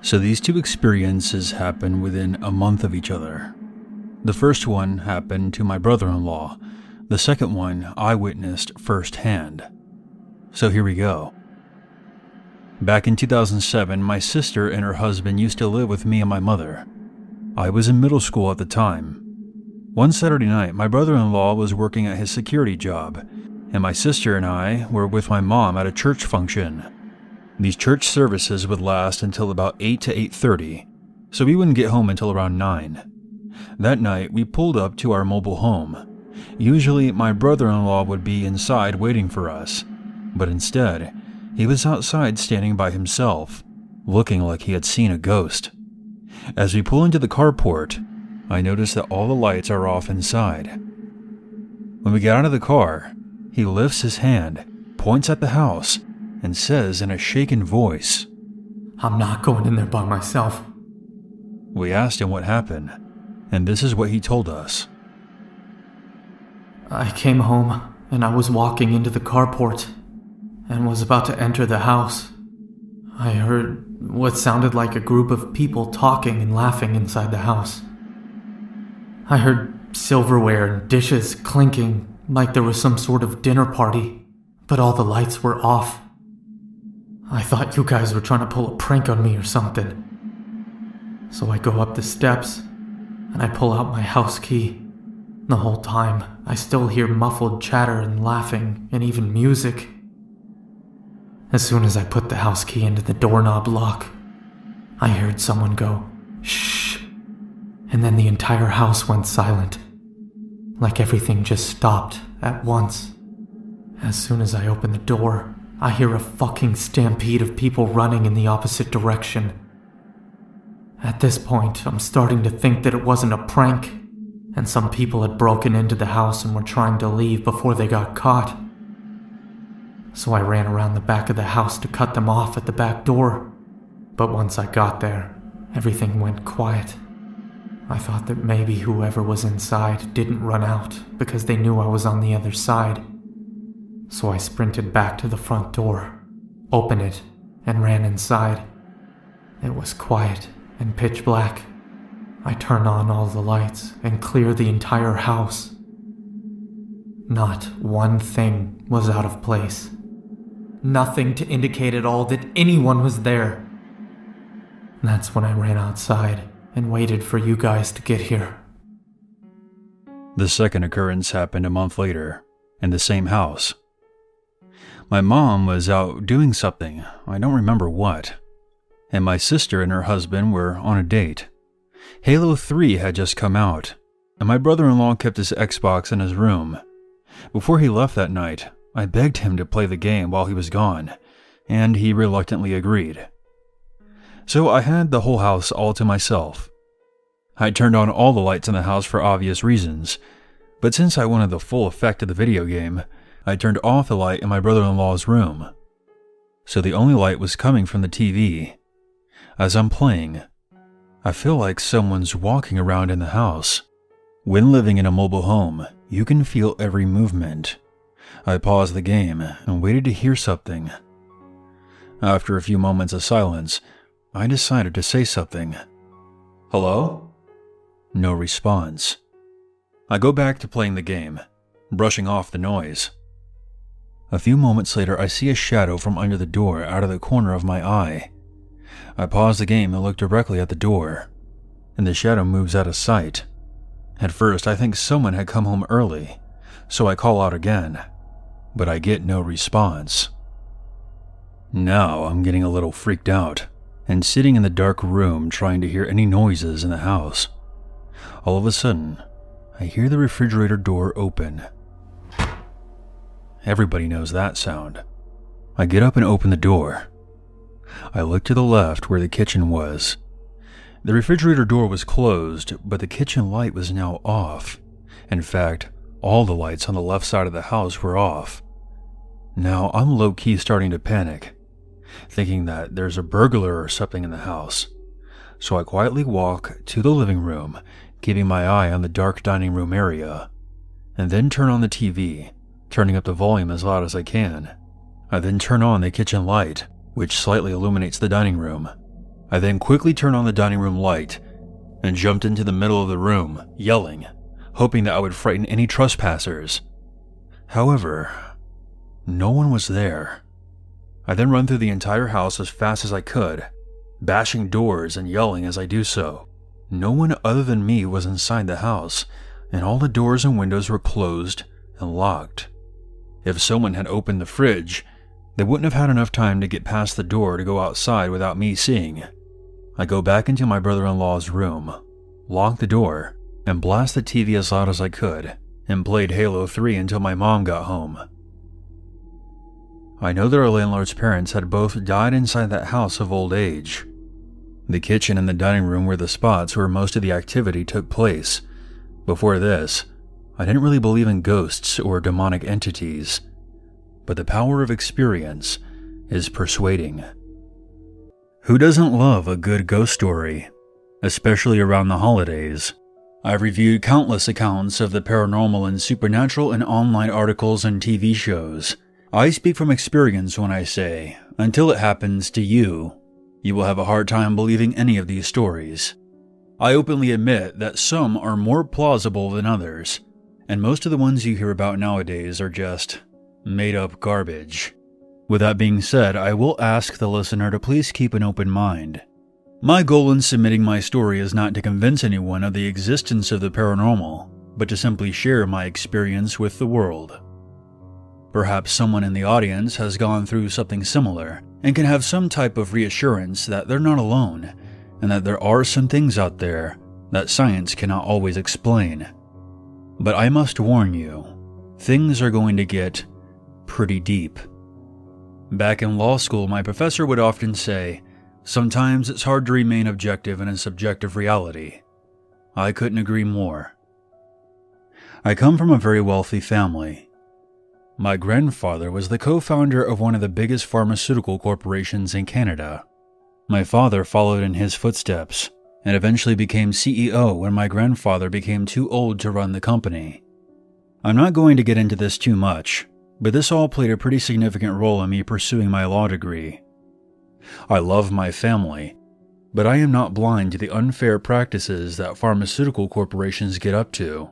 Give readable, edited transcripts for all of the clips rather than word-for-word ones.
So these two experiences happened within a month of each other. The first one happened to my brother-in-law. The second one I witnessed firsthand. So here we go. Back in 2007, my sister and her husband used to live with me and my mother. I was in middle school at the time. One Saturday night, my brother-in-law was working at his security job, and my sister and I were with my mom at a church function. These church services would last until about 8 to 8:30, so we wouldn't get home until around 9. That night, we pulled up to our mobile home. Usually, my brother-in-law would be inside waiting for us, but instead, he was outside standing by himself, looking like he had seen a ghost. As we pull into the carport, I notice that all the lights are off inside. When we get out of the car, he lifts his hand, points at the house, and says in a shaken voice, "I'm not going in there by myself." We asked him what happened, and this is what he told us. "I came home, and I was walking into the carport, and was about to enter the house. I heard what sounded like a group of people talking and laughing inside the house. I heard silverware and dishes clinking like there was some sort of dinner party, but all the lights were off. I thought you guys were trying to pull a prank on me or something. So I go up the steps, and I pull out my house key. The whole time, I still hear muffled chatter and laughing and even music. As soon as I put the house key into the doorknob lock, I heard someone go, 'Shh,' and then the entire house went silent, like everything just stopped at once. As soon as I open the door, I hear a fucking stampede of people running in the opposite direction. At this point, I'm starting to think that it wasn't a prank, and some people had broken into the house and were trying to leave before they got caught. So I ran around the back of the house to cut them off at the back door. But once I got there, everything went quiet. I thought that maybe whoever was inside didn't run out because they knew I was on the other side. So I sprinted back to the front door, opened it, and ran inside. It was quiet and pitch black. I turned on all the lights and cleared the entire house. Not one thing was out of place. Nothing to indicate at all that anyone was there. That's when I ran outside and waited for you guys to get here." The second occurrence happened a month later, in the same house. My mom was out doing something, I don't remember what, and my sister and her husband were on a date. Halo 3 had just come out, and my brother-in-law kept his Xbox in his room. Before he left that night, I begged him to play the game while he was gone, and he reluctantly agreed. So I had the whole house all to myself. I turned on all the lights in the house for obvious reasons, but since I wanted the full effect of the video game, I turned off the light in my brother-in-law's room. So the only light was coming from the TV. As I'm playing, I feel like someone's walking around in the house. When living in a mobile home, you can feel every movement. I paused the game and waited to hear something. After a few moments of silence, I decided to say something. "Hello?" No response. I go back to playing the game, brushing off the noise. A few moments later, I see a shadow from under the door out of the corner of my eye. I pause the game and look directly at the door, and the shadow moves out of sight. At first, I think someone had come home early, so I call out again, but I get no response. Now I'm getting a little freaked out and sitting in the dark room trying to hear any noises in the house. All of a sudden, I hear the refrigerator door open. Everybody knows that sound. I get up and open the door. I look to the left where the kitchen was. The refrigerator door was closed, but the kitchen light was now off. In fact, all the lights on the left side of the house were off. Now I'm low-key starting to panic, thinking that there's a burglar or something in the house. So I quietly walk to the living room, keeping my eye on the dark dining room area, and then turn on the TV, turning up the volume as loud as I can. I then turn on the kitchen light, which slightly illuminates the dining room. I then quickly turned on the dining room light and jumped into the middle of the room, yelling, hoping that I would frighten any trespassers. However, no one was there. I then ran through the entire house as fast as I could, bashing doors and yelling as I do so. No one other than me was inside the house, and all the doors and windows were closed and locked. If someone had opened the fridge, they wouldn't have had enough time to get past the door to go outside without me seeing. I go back into my brother-in-law's room, lock the door, and blast the TV as loud as I could, and played Halo 3 until my mom got home. I know that our landlord's parents had both died inside that house of old age. The kitchen and the dining room were the spots where most of the activity took place. Before this, I didn't really believe in ghosts or demonic entities, but the power of experience is persuading. Who doesn't love a good ghost story, especially around the holidays? I've reviewed countless accounts of the paranormal and supernatural in online articles and TV shows. I speak from experience when I say, until it happens to you, you will have a hard time believing any of these stories. I openly admit that some are more plausible than others, and most of the ones you hear about nowadays are just made-up garbage. With that being said, I will ask the listener to please keep an open mind. My goal in submitting my story is not to convince anyone of the existence of the paranormal, but to simply share my experience with the world. Perhaps someone in the audience has gone through something similar and can have some type of reassurance that they're not alone and that there are some things out there that science cannot always explain. But I must warn you, things are going to get pretty deep. Back in law school, my professor would often say, sometimes it's hard to remain objective in a subjective reality. I couldn't agree more. I come from a very wealthy family. My grandfather was the co-founder of one of the biggest pharmaceutical corporations in Canada. My father followed in his footsteps and eventually became CEO when my grandfather became too old to run the company. I'm not going to get into this too much, but this all played a pretty significant role in me pursuing my law degree. I love my family, but I am not blind to the unfair practices that pharmaceutical corporations get up to,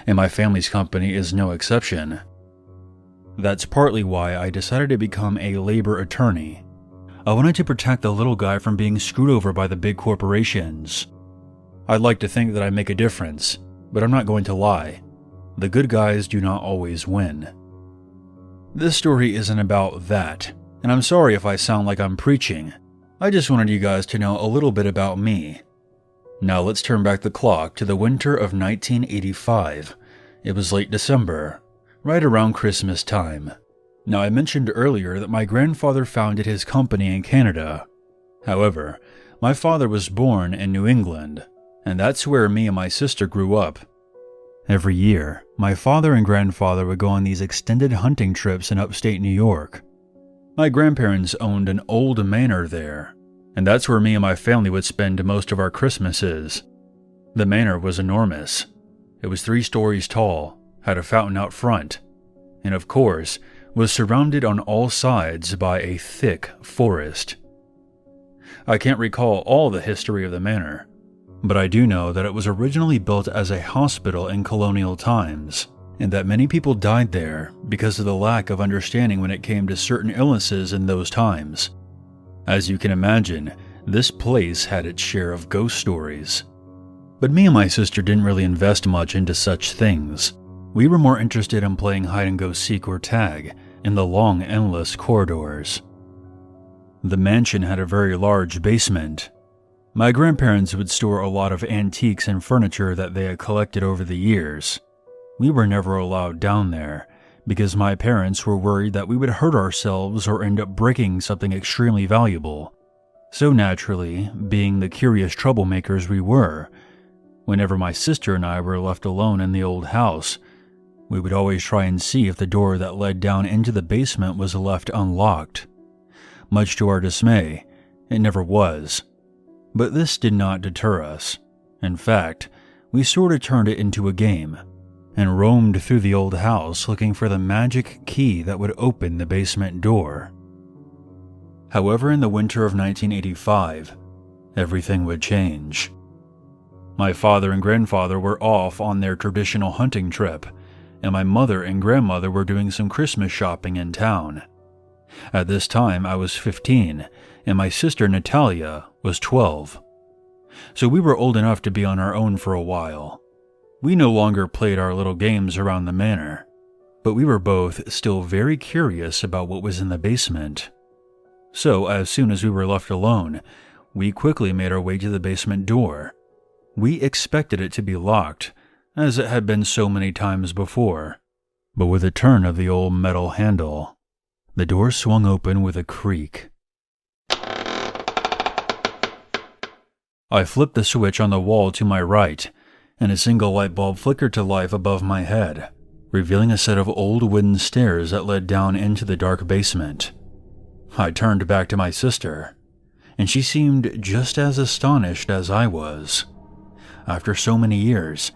and my family's company is no exception. That's partly why I decided to become a labor attorney. I wanted to protect the little guy from being screwed over by the big corporations. I'd like to think that I make a difference, but I'm not going to lie. The good guys do not always win. This story isn't about that, and I'm sorry if I sound like I'm preaching. I just wanted you guys to know a little bit about me. Now let's turn back the clock to the winter of 1985. It was late December, right around Christmas time. Now I mentioned earlier that my grandfather founded his company in Canada. However, my father was born in New England, and that's where me and my sister grew up. Every year, my father and grandfather would go on these extended hunting trips in upstate New York. My grandparents owned an old manor there, and that's where me and my family would spend most of our Christmases. The manor was enormous. It was 3 stories tall, had a fountain out front, and of course, was surrounded on all sides by a thick forest. I can't recall all the history of the manor, but I do know that it was originally built as a hospital in colonial times, and that many people died there because of the lack of understanding when it came to certain illnesses in those times. As you can imagine, this place had its share of ghost stories. But me and my sister didn't really invest much into such things. We were more interested in playing hide-and-go-seek or tag in the long, endless corridors. The mansion had a very large basement. My grandparents would store a lot of antiques and furniture that they had collected over the years. We were never allowed down there because my parents were worried that we would hurt ourselves or end up breaking something extremely valuable. So naturally, being the curious troublemakers we were, whenever my sister and I were left alone in the old house, we would always try and see if the door that led down into the basement was left unlocked. Much to our dismay, it never was. But this did not deter us. In fact, we sort of turned it into a game, and roamed through the old house looking for the magic key that would open the basement door. However, in the winter of 1985, everything would change. My father and grandfather were off on their traditional hunting trip, and my mother and grandmother were doing some Christmas shopping in town. At this time, I was 15, and my sister Natalia was 12. So we were old enough to be on our own for a while. We no longer played our little games around the manor, but we were both still very curious about what was in the basement. So, as soon as we were left alone, we quickly made our way to the basement door. We expected it to be locked, as it had been so many times before, but with a turn of the old metal handle, the door swung open with a creak. I flipped the switch on the wall to my right, and a single light bulb flickered to life above my head, revealing a set of old wooden stairs that led down into the dark basement. I turned back to my sister, and she seemed just as astonished as I was. After so many years,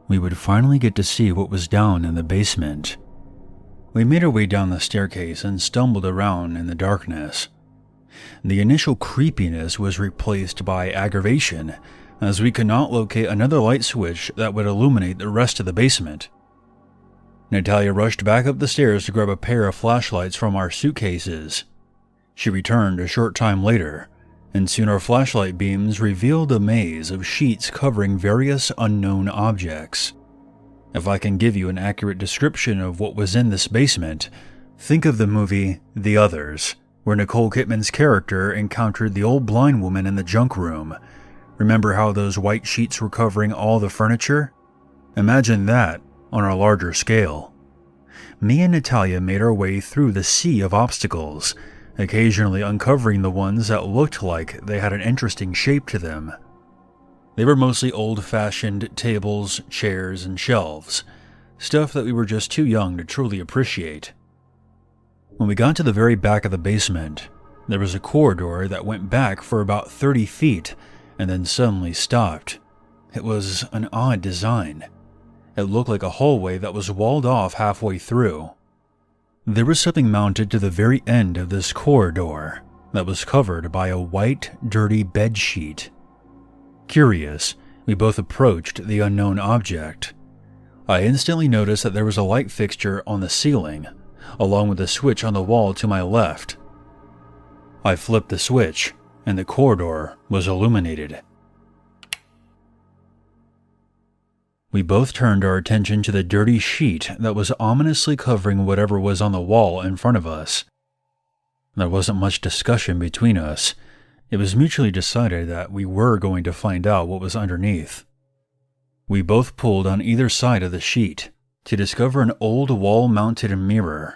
we would finally get to see what was down in the basement. We made our way down the staircase and stumbled around in the darkness. The initial creepiness was replaced by aggravation, as we could not locate another light switch that would illuminate the rest of the basement. Natalia rushed back up the stairs to grab a pair of flashlights from our suitcases. She returned a short time later, and soon our flashlight beams revealed a maze of sheets covering various unknown objects. If I can give you an accurate description of what was in this basement, think of the movie The Others, where Nicole Kidman's character encountered the old blind woman in the junk room. Remember how those white sheets were covering all the furniture? Imagine that on a larger scale. Me and Natalia made our way through the sea of obstacles, occasionally uncovering the ones that looked like they had an interesting shape to them. They were mostly old-fashioned tables, chairs, and shelves, stuff that we were just too young to truly appreciate. When we got to the very back of the basement, there was a corridor that went back for about 30 feet and then suddenly stopped. It was an odd design. It looked like a hallway that was walled off halfway through. There was something mounted to the very end of this corridor that was covered by a white, dirty bed sheet. Curious, we both approached the unknown object. I instantly noticed that there was a light fixture on the ceiling, along with a switch on the wall to my left. I flipped the switch, and the corridor was illuminated. We both turned our attention to the dirty sheet that was ominously covering whatever was on the wall in front of us. There wasn't much discussion between us. It was mutually decided that we were going to find out what was underneath. We both pulled on either side of the sheet to discover an old wall-mounted mirror.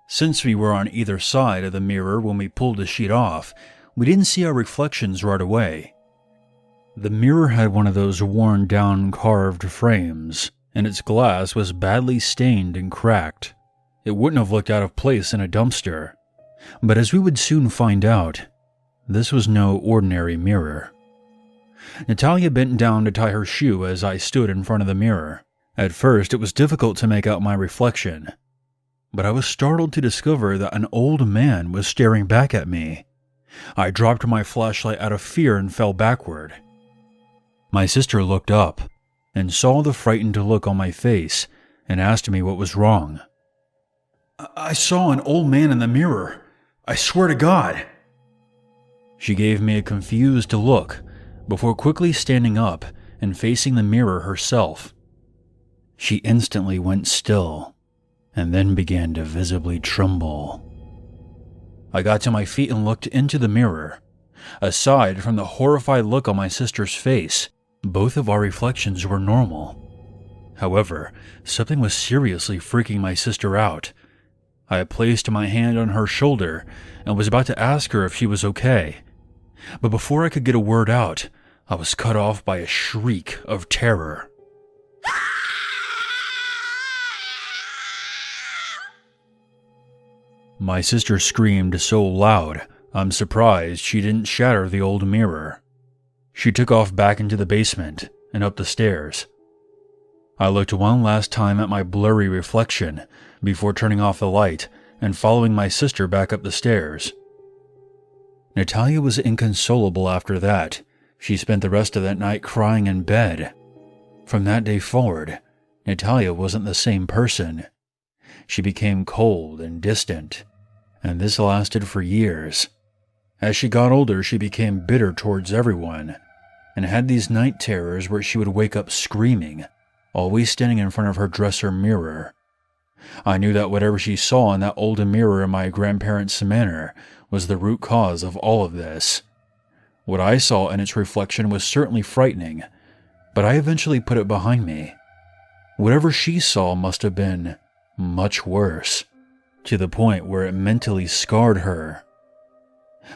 Since we were on either side of the mirror when we pulled the sheet off, we didn't see our reflections right away. The mirror had one of those worn-down carved frames, and its glass was badly stained and cracked. It wouldn't have looked out of place in a dumpster. But as we would soon find out, this was no ordinary mirror. Natalia bent down to tie her shoe as I stood in front of the mirror. At first, it was difficult to make out my reflection, but I was startled to discover that an old man was staring back at me. I dropped my flashlight out of fear and fell backward. My sister looked up and saw the frightened look on my face and asked me what was wrong. "I saw an old man in the mirror. I swear to God." She gave me a confused look before quickly standing up and facing the mirror herself. She instantly went still and then began to visibly tremble. I got to my feet and looked into the mirror. Aside from the horrified look on my sister's face, both of our reflections were normal. However, something was seriously freaking my sister out. I had placed my hand on her shoulder and was about to ask her if she was okay. But before I could get a word out, I was cut off by a shriek of terror. My sister screamed so loud, I'm surprised she didn't shatter the old mirror. She took off back into the basement and up the stairs. I looked one last time at my blurry reflection before turning off the light and following my sister back up the stairs. Natalia was inconsolable after that. She spent the rest of that night crying in bed. From that day forward, Natalia wasn't the same person. She became cold and distant, and this lasted for years. As she got older, she became bitter towards everyone, and had these night terrors where she would wake up screaming, always standing in front of her dresser mirror. I knew that whatever she saw in that old mirror in my grandparents' manor was the root cause of all of this. What I saw in its reflection was certainly frightening, but I eventually put it behind me. Whatever she saw must have been much worse, to the point where it mentally scarred her.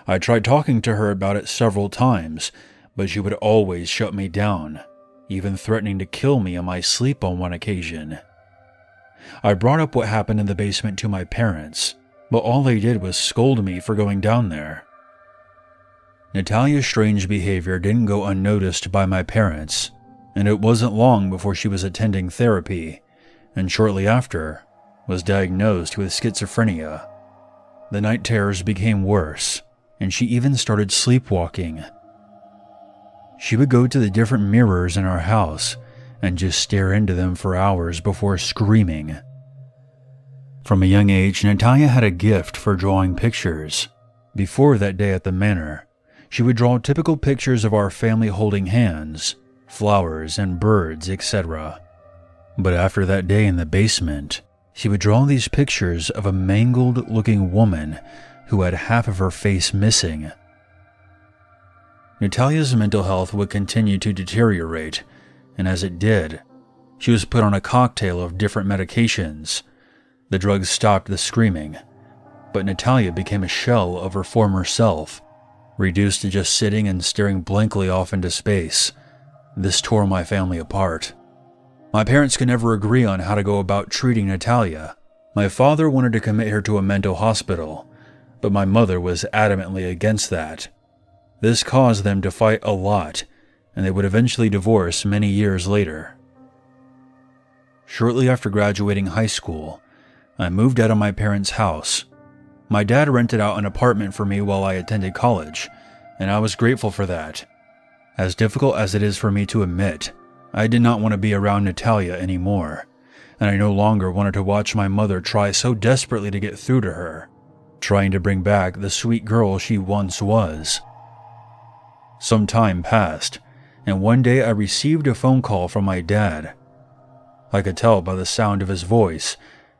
I tried talking to her about it several times, but she would always shut me down, even threatening to kill me in my sleep on one occasion. I brought up what happened in the basement to my parents, but all they did was scold me for going down there. Natalia's strange behavior didn't go unnoticed by my parents, and it wasn't long before she was attending therapy, and shortly after, was diagnosed with schizophrenia. The night terrors became worse, and she even started sleepwalking. She would go to the different mirrors in our house and just stare into them for hours before screaming. From a young age, Natalia had a gift for drawing pictures. Before that day at the manor, she would draw typical pictures of our family holding hands, flowers and birds, etc. But after that day in the basement, she would draw these pictures of a mangled-looking woman who had half of her face missing. Natalia's mental health would continue to deteriorate, and as it did, she was put on a cocktail of different medications. The drugs stopped the screaming, but Natalia became a shell of her former self, reduced to just sitting and staring blankly off into space. This tore my family apart. My parents could never agree on how to go about treating Natalia. My father wanted to commit her to a mental hospital, but my mother was adamantly against that. This caused them to fight a lot, and they would eventually divorce many years later. Shortly after graduating high school, I moved out of my parents' house. My dad rented out an apartment for me while I attended college, and I was grateful for that. As difficult as it is for me to admit, I did not want to be around Natalia anymore, and I no longer wanted to watch my mother try so desperately to get through to her, trying to bring back the sweet girl she once was. Some time passed, and one day I received a phone call from my dad. I could tell by the sound of his voice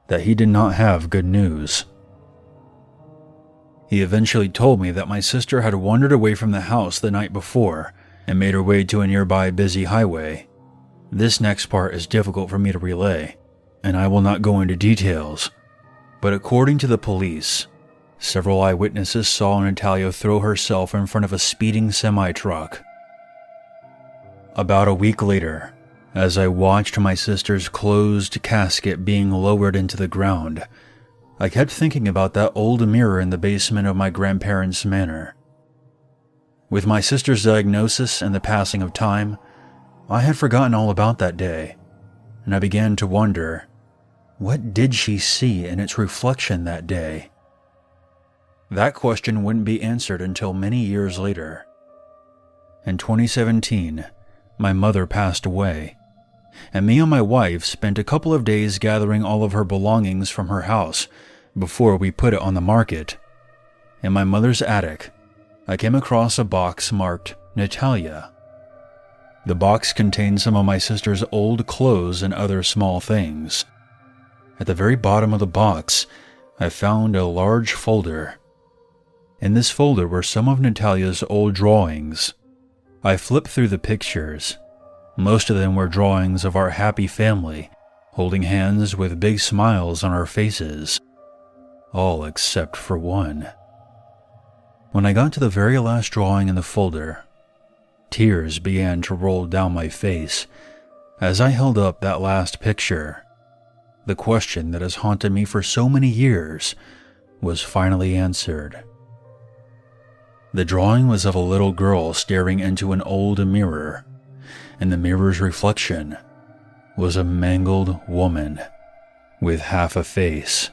that he did not have good news. He eventually told me that my sister had wandered away from the house the night before and made her way to a nearby busy highway. This next part is difficult for me to relay, and I will not go into details, but according to the police, several eyewitnesses saw Natalia throw herself in front of a speeding semi-truck. About a week later, as I watched my sister's closed casket being lowered into the ground, I kept thinking about that old mirror in the basement of my grandparents' manor. With my sister's diagnosis and the passing of time, I had forgotten all about that day, and I began to wonder, what did she see in its reflection that day? That question wouldn't be answered until many years later. In 2017, my mother passed away, and me and my wife spent a couple of days gathering all of her belongings from her house before we put it on the market. In my mother's attic, I came across a box marked Natalia. The box contained some of my sister's old clothes and other small things. At the very bottom of the box, I found a large folder. In this folder were some of Natalia's old drawings. I flipped through the pictures. Most of them were drawings of our happy family, holding hands with big smiles on our faces. All except for one. When I got to the very last drawing in the folder, tears began to roll down my face as I held up that last picture. The question that has haunted me for so many years was finally answered. The drawing was of a little girl staring into an old mirror, and the mirror's reflection was a mangled woman with half a face.